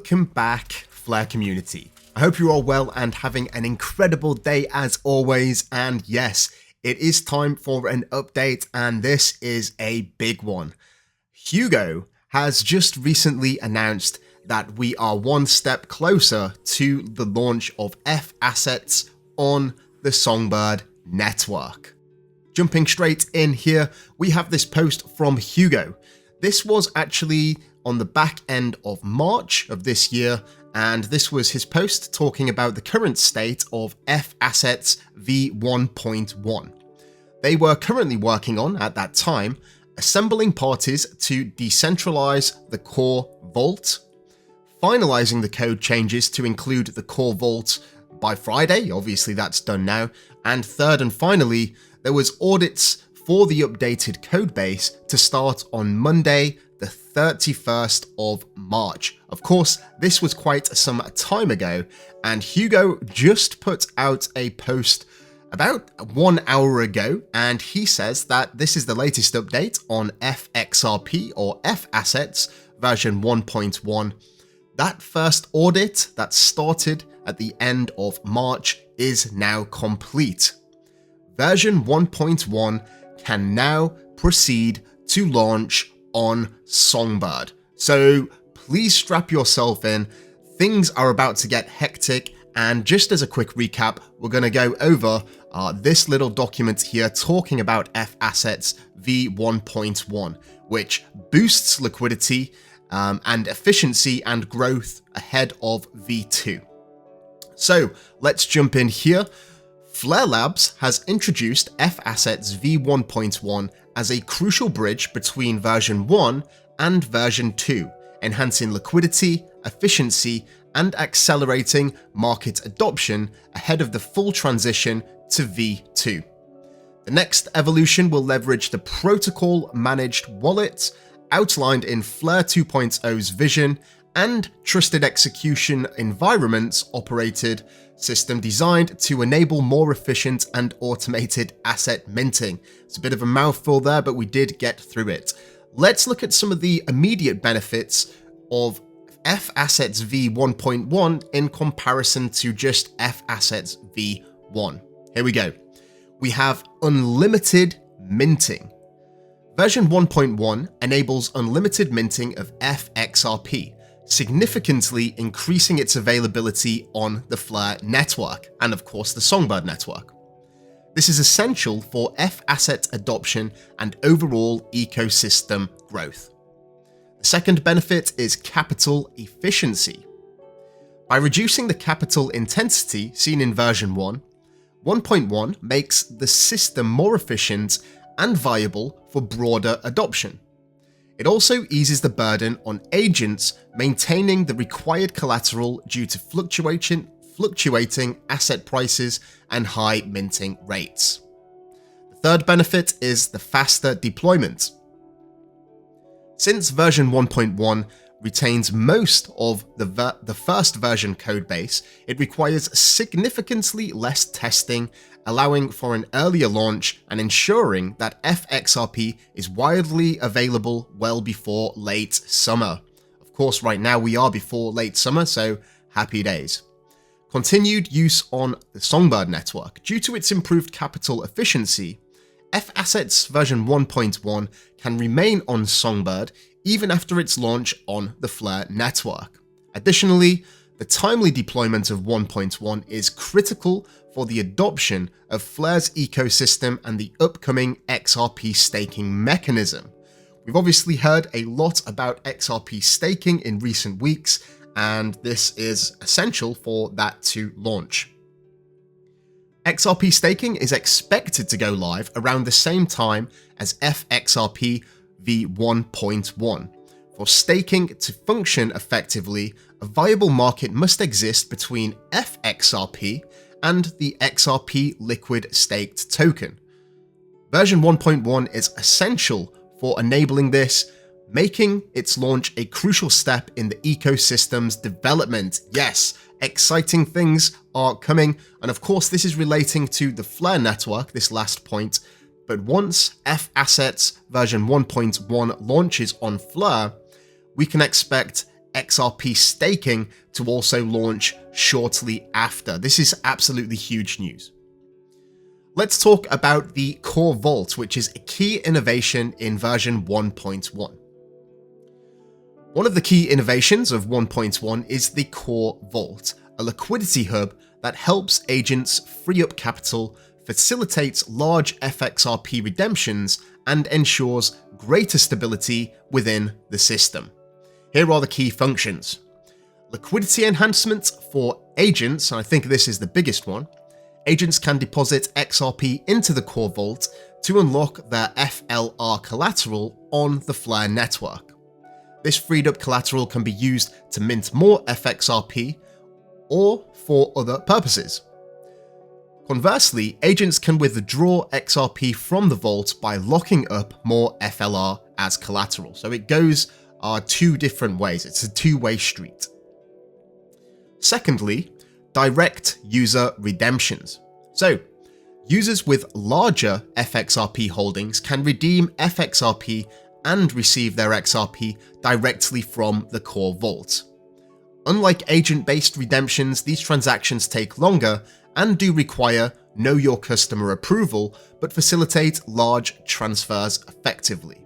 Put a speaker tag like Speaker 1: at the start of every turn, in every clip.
Speaker 1: Welcome back, Flare community. I hope you're all well and having an incredible day as always. And yes, it is time for an update, and this is a big one. Hugo has just recently announced that we are one step closer to the launch of FAssets on the Songbird network. Jumping straight in here, we have this post from Hugo. This was actually on the back end of March of this year, and this was his post talking about the current state of FAssets v1.1. They were currently working on, at that time, assembling parties to decentralize the core vault, finalizing the code changes to include the core vault by Friday, obviously that's done now, and third and finally, there was audits for the updated codebase to start on Monday, the 31st of March. Of course, this was quite some time ago, and Hugo just put out a post about 1 hour ago, and he says that this is the latest update on FXRP or FAssets version 1.1. That first audit that started at the end of March is now complete. Version 1.1 can now proceed to launch on Songbird. So please strap yourself in. Things are about to get hectic, and just as a quick recap, we're going to go over this little document here talking about FAssets v1.1, which boosts liquidity and efficiency and growth ahead of v2. So let's jump in here. Flare Labs has introduced FAssets v1.1 as a crucial bridge between version 1 and version 2, enhancing liquidity, efficiency, and accelerating market adoption ahead of the full transition to v2. The next evolution will leverage the protocol-managed wallet outlined in Flare 2.0's vision and trusted execution environments operated system designed to enable more efficient and automated asset minting. It's a bit of a mouthful there, but we did get through it. Let's look at some of the immediate benefits of FAssets v1.1 in comparison to just FAssets v1. Here we go. We have unlimited minting. Version 1.1 enables unlimited minting of FXRP, significantly increasing its availability on the Flare network and of course the Songbird network. This is essential for FAsset adoption and overall ecosystem growth. The second benefit is capital efficiency. By reducing the capital intensity seen in version 1, 1.1 makes the system more efficient and viable for broader adoption. It also eases the burden on agents maintaining the required collateral due to fluctuating asset prices and high minting rates. The third benefit is the faster deployment. Since version 1.1 retains most of the first version codebase, it requires significantly less testing, allowing for an earlier launch and ensuring that FXRP is widely available well before late summer. Of course, right now we are before late summer, so happy days. Continued use on the Songbird network. Due to its improved capital efficiency, FAssets version 1.1 can remain on Songbird even after its launch on the Flare network. Additionally, the timely deployment of 1.1 is critical for the adoption of Flare's ecosystem and the upcoming XRP staking mechanism. We've obviously heard a lot about XRP staking in recent weeks, and this is essential for that to launch. XRP staking is expected to go live around the same time as FXRP v1.1. For staking to function effectively, a viable market must exist between FXRP and the XRP liquid staked token. Version 1.1 is essential for enabling this, making its launch a crucial step in the ecosystem's development. Yes, exciting things are coming, and of course this is relating to the Flare network, this last point, but once FAssets version 1.1 launches on Flare, we can expect XRP staking to also launch shortly after. This is absolutely huge news. Let's talk about the Core Vault, which is a key innovation in version 1.1. One of the key innovations of 1.1 is the Core Vault, a liquidity hub that helps agents free up capital, facilitates large FXRP redemptions, and ensures greater stability within the system. Here are the key functions. Liquidity enhancement for agents, and I think this is the biggest one. Agents can deposit XRP into the Core Vault to unlock their FLR collateral on the Flare network. This freed up collateral can be used to mint more FXRP or for other purposes. Conversely, agents can withdraw XRP from the vault by locking up more FLR as collateral. So it goes two different ways. It's a two-way street. Secondly, direct user redemptions. So, users with larger FXRP holdings can redeem FXRP and receive their XRP directly from the Core Vault. Unlike agent-based redemptions, these transactions take longer and do require Know Your Customer approval, but facilitate large transfers effectively.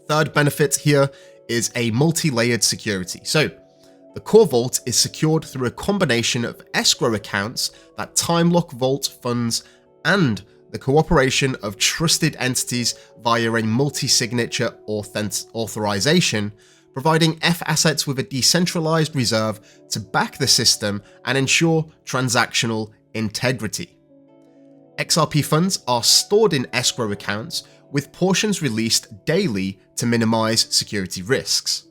Speaker 1: Third benefit here is a multi-layered security. So, the Core Vault is secured through a combination of escrow accounts that time lock vault funds and the cooperation of trusted entities via a multi-signature authorization, providing FAssets with a decentralized reserve to back the system and ensure transactional integrity. XRP funds are stored in escrow accounts, with portions released daily to minimize security risks.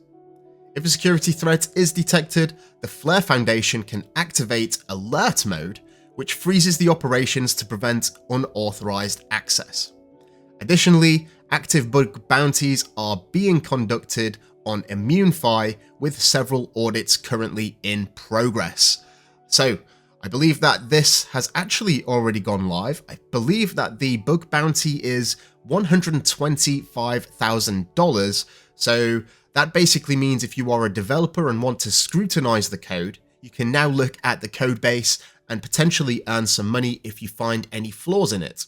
Speaker 1: If a security threat is detected, the Flare Foundation can activate Alert Mode, which freezes the operations to prevent unauthorized access. Additionally, active bug bounties are being conducted on ImmuneFi, with several audits currently in progress. So, I believe that this has actually already gone live. I believe that the bug bounty is $125,000. So that basically means if you are a developer and want to scrutinize the code, you can now look at the code base and potentially earn some money if you find any flaws in it.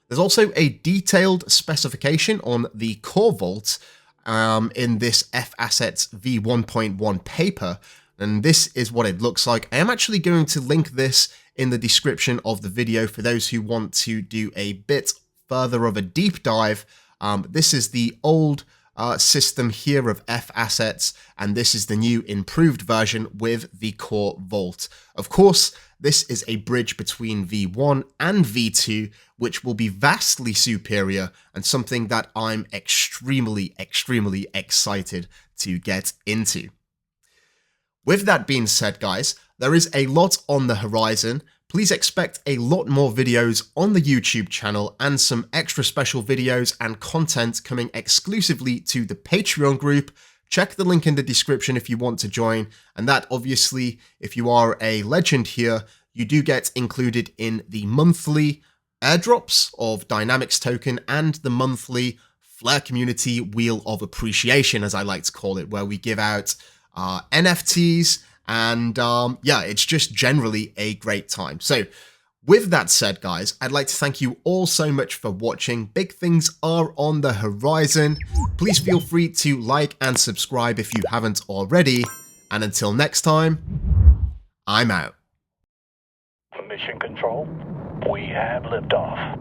Speaker 1: There's also a detailed specification on the Core Vault in this FAssets v1.1 paper, and this is what it looks like. I am actually going to link this in the description of the video for those who want to do a bit further of a deep dive. This is the old system here of FAssets, and this is the new improved version with the Core Vault. Of course, this is a bridge between V1 and V2, which will be vastly superior and something that I'm extremely excited to get into. With that being said, guys, there is a lot on the horizon. Please expect a lot more videos on the YouTube channel and some extra special videos and content coming exclusively to the Patreon group. Check the link in the description if you want to join, and that obviously, if you are a legend here, you do get included in the monthly airdrops of Dynamics token and the monthly Flare Community Wheel of Appreciation, as I like to call it, where we give out NFTs, and yeah, it's just generally a great time. So with that said, guys, I'd like to thank you all so much for watching. Big things are on the horizon. Please feel free to like and subscribe if you haven't already. And until next time, I'm out.
Speaker 2: Mission Control, we have liftoff.